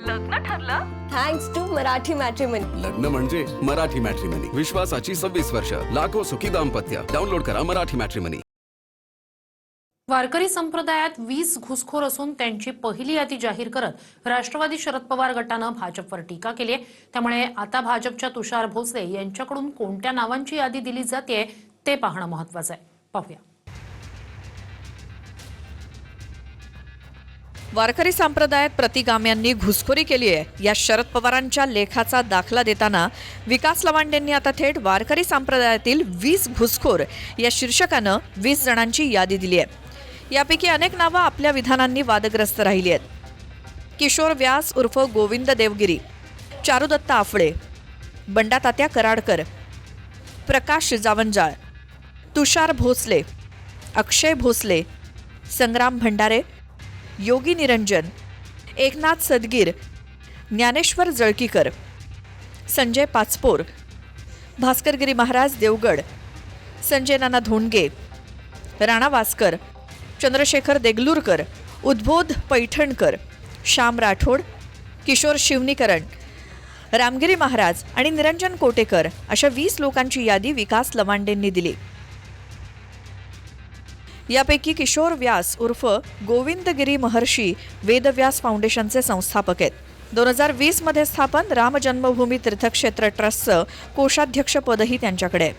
लग्न ठरलं? Thanks to Marathi matrimony. लग्न म्हणजे मराठी मॅट्रिमनी. विश्वासाची 26 वर्ष. लाखो सुखी दाम्पत्य. डाउनलोड करा मराठी मॅट्रिमनी. वारकरी संप्रदायात 20 घुसखोर असून त्यांची पहिली यादी जाहीर करत राष्ट्रवादी शरद पवार गटानं भाजपवर टीका केली आहे. त्यामुळे आता भाजपच्या तुषार भोसले यांच्याकडून कोणत्या नावांची यादी दिली जाते ते पाहणं महत्त्वाचं आहे. पाहूया. वारकरी संप्रदायात प्रतिगाम्यांनी घुसखोरी केली आहे या शरद पवारांच्या लेखाचा दाखला देताना विकास लवांडेंनी आता थेट वारकरी संप्रदायातील 20 घुसखोर या शीर्षकानं 20 जणांची यादी दिली आहे. यापैकी अनेक नावं आपल्या विधानांनी वादग्रस्त राहिली आहेत. किशोर व्यास उर्फ गोविंद देवगिरी, चारुदत्त आफळे, बंडातात्या कराडकर, प्रकाश जावंजाळ, तुषार भोसले, अक्षय भोसले, संग्राम भंडारे, योगी निरंजन, एकनाथ सदगीर, ज्ञानेश्वर जळकीकर, संजय पाचपोर, भास्करगिरी महाराज देवगड, संजय नाना धोंडगे, राणा वासकर, चंद्रशेखर देगलूरकर, उद्बोध पैठणकर, श्याम राठोड, किशोर शिवनीकरण, रामगिरी महाराज आणि निरंजन कोटेकर अशा 20 लोकांची यादी विकास लवांडेंनी दिली. यापैकी किशोर व्यास उर्फ गोविंदगिरी महर्षी वेदव्यास फाउंडेशनचे संस्थापक आहेत. 2020 मध्ये स्थापन राम जन्मभूमी तीर्थक्षेत्र ट्रस्टचं कोषाध्यक्षपदही त्यांच्याकडे आहे.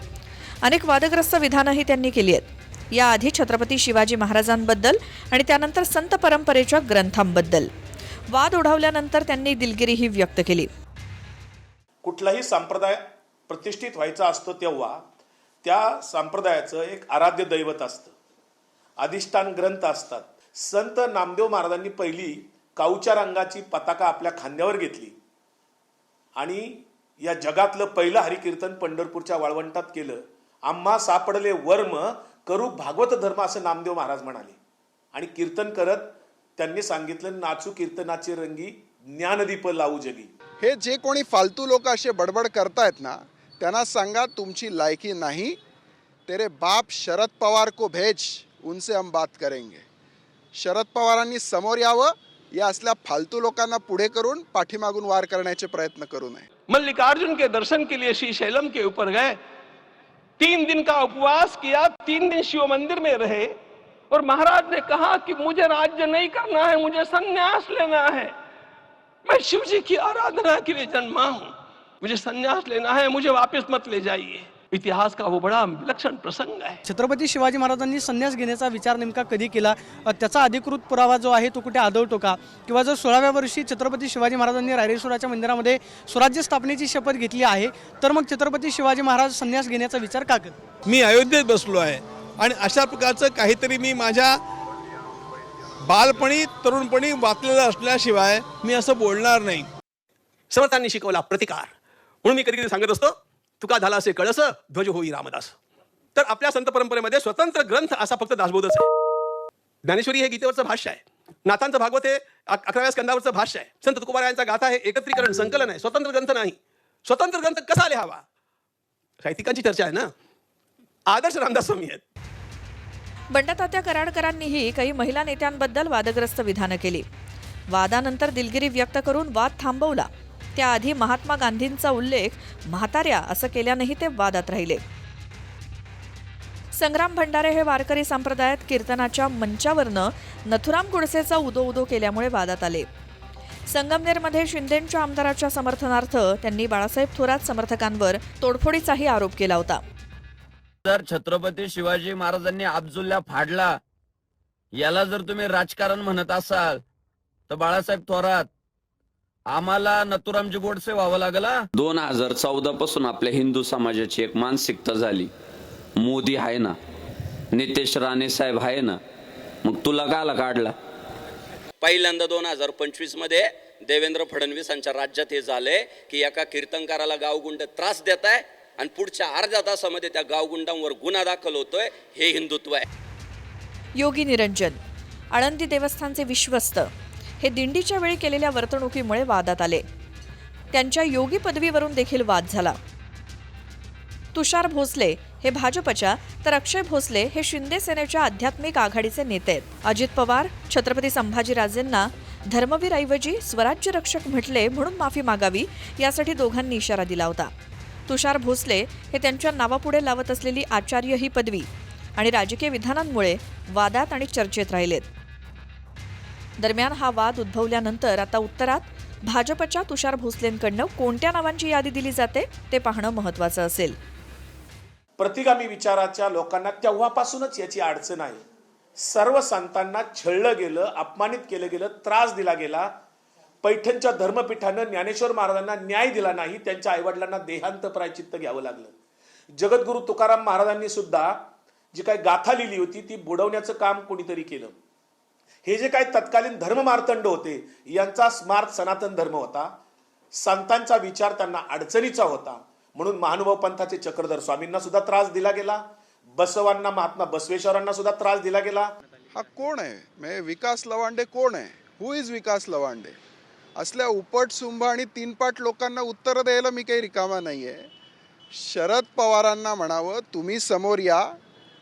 अनेक वादग्रस्त विधानंही त्यांनी केली आहेत. याआधी छत्रपती शिवाजी महाराजांबद्दल आणि त्यानंतर संत परंपरेच्या ग्रंथांबद्दल वाद ओढवल्यानंतर त्यांनी दिलगिरीही व्यक्त केली. कुठलाही संप्रदाय प्रतिष्ठित व्हायचा असतो तेव्हा त्या संप्रदायाचं एक आराध्य दैवत असतं, अधिष्ठान ग्रंथ असतात. संत नामदेव महाराजांनी पहिली काऊच्या रंगाची पताका आपल्या खांद्यावर घेतली आणि या जगातलं पहिलं हरिकीर्तन पंढरपूरच्या वाळवंटात केलं. आम्हा सापडले वर्म करू भागवत धर्म असं नामदेव महाराज म्हणाले आणि कीर्तन करत त्यांनी सांगितलं, नाचू कीर्तनाचे रंगी ज्ञानदीप लावू जगी. हे जे कोणी फालतू लोक असे बडबड करतायत ना, त्यांना सांगा तुमची लायकी नाही. तेरे बाप शरद पवार को भेज, उनसे हम बात करेंगे. शरद पवारांनी समोर यावं, या असल्या फालतू लोकांना पुढे करून पाठीमागून वार करण्याचे प्रयत्न करू नये. मल्लिकार्जुन के दर्शन के लिए श्रीशैलम के ऊपर गए, 3 दिन का उपवास किया, 3 दिन शिव मंदिर में रहे और महाराज ने कहा कि मुझे राज्य नहीं करना है, मुझे संन्यास लेना है. मैं शिव जी की आराधना के लिए जन्मा हूं, मुझे संन्यास लेना है, मुझे वापस मत ले जाइए. इतिहास का वो बड़ा विलक्षण प्रसंग आहे. छत्रपती शिवाजी महाराजांनी संन्यास घेण्याचा विचार नेमका कधी केला, त्याचा अधिकृत पुरावा जो आहे तो कुठे आढळतो का? किंवा जर 16व्या वर्षी छत्रपती शिवाजी महाराजांनी रायरेश्वराच्या मंदिरामध्ये स्वराज्य स्थापनेची शपथ घेतली आहे, तर मग छत्रपती शिवाजी महाराज संन्यास घेण्याचा विचार का करतात? मी अयोध्येत बसलो आहे आणि अशा प्रकारचं काहीतरी मी माझ्या बालपणी तरुणपणी वाचलेलं असल्याशिवाय मी असं बोलणार नाही. समर्थांनी शिकवला प्रतिकार, म्हणून मी कधी कधी सांगत असतो, तुका झाला असे कळस ध्वज होई रामदास. तर आपल्या संत परंपरेमध्ये स्वतंत्र ग्रंथ असा फक्त दासबोधच आहे. ज्ञानेश्वरी हे गीतेवरचं भाष्य आहे, नाथांचं भागवत हे 11व्या स्कंदावरचं भाष्य आहे, संत तुकोबारायांचा गाथा हे एकत्रीकरण संकलन आहे, स्वतंत्र ग्रंथ नाही. स्वतंत्र ग्रंथ कसा लिहावा साहित्यिकांची चर्चा आहे ना. आदर्श रामदास स्वामी आहेत. बंडातात्या कराडकरांनीही काही महिला नेत्यांबद्दल वादग्रस्त विधानं केली. वादानंतर दिलगिरी व्यक्त करून वाद थांबवला. त्याआधी महात्मा गांधींचा उल्लेख म्हाताऱ्या असं केल्यानेही ते वादात राहिले. संग्राम भंडारे हे वारकरी संप्रदायात कीर्तनाच्या मंचावरनं नथुराम गोडसेचा उदो उदो केल्यामुळे वादात आले. संगमनेरमध्ये शिंदेंच्या आमदाराच्या समर्थनार्थ त्यांनी बाळासाहेब थोरात समर्थकांवर तोडफोडीचाही आरोप केला होता. जर छत्रपती शिवाजी महाराजांनी अब्जुल्ला फाडला, याला जर तुम्ही राजकारण म्हणत असाल तर बाळासाहेब थोरात आम्हाला नथुरामजी गोडसे व्हावं लागला. 2014 पासून आपल्या हिंदू समाजाची एक मानसिकता झाली, मोदी आहे ना, नितेश राणे साहेब आहे ना, मग तुला काला काढला. पहिल्यांदा 2025 मध्ये देवेंद्र फडणवीसांच्या राज्यात हे झाले की एका कीर्तनकाराला गावगुंड त्रास देत आहे आणि पुढच्या अर्ध्या तासामध्ये त्या गावगुंडांवर गुन्हा दाखल होतोय. हे हिंदुत्व आहे. योगी निरंजन, आळंदी देवस्थानचे विश्वस्त, हे दिंडीच्या वेळी केलेल्या वर्तणुकीमुळे वादात आले. त्यांच्या योगी पदवीवरून देखील वाद झाला. तुषार भोसले हे भाजपच्या तर अक्षय भोसले हे शिंदे सेनेच्या आध्यात्मिक आघाडीचे नेते आहेत. अजित पवार छत्रपती संभाजीराजेंना धर्मवीरऐवजी स्वराज्य रक्षक म्हटले म्हणून माफी मागावी यासाठी दोघांनी इशारा दिला होता. तुषार भोसले हे त्यांच्या नावापुढे लावत असलेली आचार्य ही पदवी आणि राजकीय विधानांमुळे वादात आणि चर्चेत राहिलेत. दरम्यान हा वाद उद्भवल्यानंतर आता उत्तरात भाजपच्या तुषार भोसलेंकडनं कोणत्या नावांची यादी दिली जाते ते पाहणं महत्त्वाचं असेल. प्रतिगामी विचाराच्या लोकांना तेव्हापासूनच याची अडचण आहे. सर्व संतांना छळलं गेलं, अपमानित केलं गेलं, त्रास दिला गेला. पैठणच्या धर्मपीठानं ज्ञानेश्वर महाराजांना न्याय दिला नाही, त्यांच्या आईवडिलांना देहांत प्रायचित्त घ्यावं लागलं. जगद्गुरू तुकाराम महाराजांनी सुद्धा जी काही गाथा लिहिली होती ती बुडवण्याचं काम कोणीतरी केलं. हे जे काही तत्कालीन धर्ममार्तंड होते यांचा स्मार्ट सनातन धर्म होता. संतांचा विचार त्यांना अडचणीचा होता, म्हणून महानुभाव पंथाचे चक्रधर स्वामींना सुद्धा त्रास दिला गेला. बसवांना, महात्मा बसवेश्वरांना सुद्धा त्रास दिला गेला. हा कोण आहे? म्हणजे विकास लवांडे कोण आहे? हु इज विकास लवांडे? असल्या उपट सुंभ आणि तीनपाट लोकांना उत्तर द्यायला मी काही रिकामा नाही आहे. शरद पवारांना म्हणावं, तुम्ही समोर या,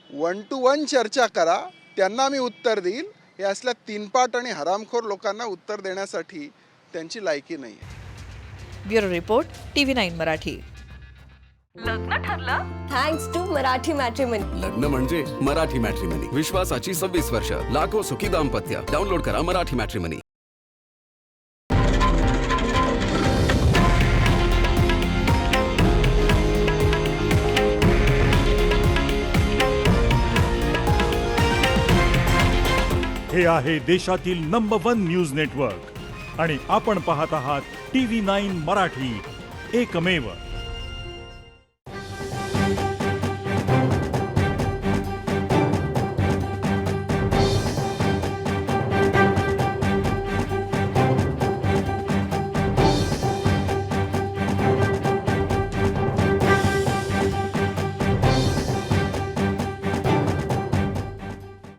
1 to 1 चर्चा करा, त्यांना मी उत्तर देईल. हे असल्या तीनपाट आणि हरामखोर लोकांना उत्तर देण्यासाठी त्यांची लायकी नाही आहे. Bureau report, TV9 Marathi. Thanks to Marathi matrimony. लग्न म्हणजे मराठी मॅट्रिमनी. विश्वासाची 26 वर्ष, लाखो सुखी दाम्पत्य. डाउनलोड करा मराठी मॅट्रिमनी. हे आहे देशातील नंबर 1 न्यूज नेटवर्क आणि आपण पाहत आहात TV9 मराठी, एकमेव.